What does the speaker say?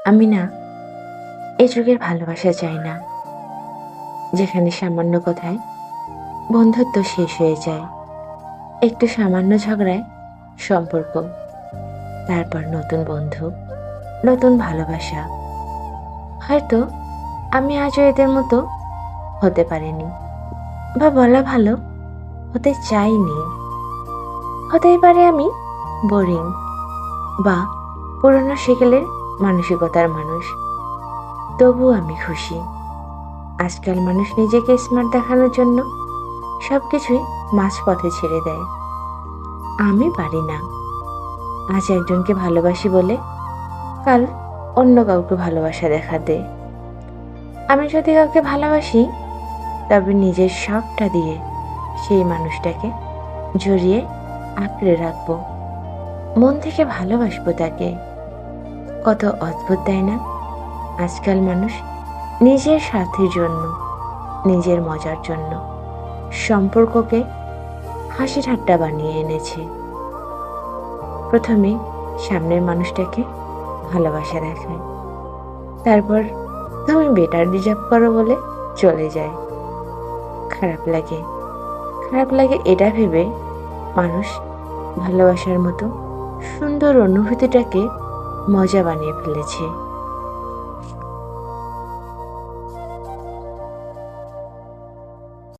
আমি না এ যুগের ভালোবাসা চাই না, যেখানে সামান্য কথায় বন্ধুত্ব শেষ হয়ে যায়। একটু সামান্য ঝগড়ায় সম্পর্ক, তারপর নতুন বন্ধু, নতুন ভালোবাসা। হয়তো আমি আজও এদের মতো হতে পারিনি, বা বলা ভালো হতে চাইনি। হতেই পারে আমি বোরিং, বা পুরনো সেকেলের মানসিকতার মানুষ। তবুও আমি খুশি। আজকাল মানুষ নিজেকে স্মার্ট দেখানোর জন্য সবকিছুই মাঝপথে ছেড়ে দেয়। আমি পারি না। আজ একজনকে ভালোবাসি বলে কাল অন্য কাউকে ভালোবাসা দেখাতে। আমি যদি কাউকে ভালোবাসি, তবে নিজের সবটা দিয়ে সেই মানুষটাকে জড়িয়ে আঁকড়ে রাখবো। মন থেকে ভালোবাসবো তাকে। কত অদ্ভুত, তাই না? আজকাল মানুষ নিজের স্বার্থের জন্য, নিজের মজার জন্য সম্পর্ককে হাসি ঠাট্টা বানিয়ে এনেছে। প্রথমে সামনের মানুষটাকে ভালোবাসা দেখায়, তারপর তুমি বেটার ডিজার্ভ করো বলে চলে যায়। খারাপ লাগে। খারাপ লাগে এটা ভেবে, মানুষ ভালোবাসার মতো সুন্দর অনুভূতিটাকে মজা বানিয়ে ফেলেছে।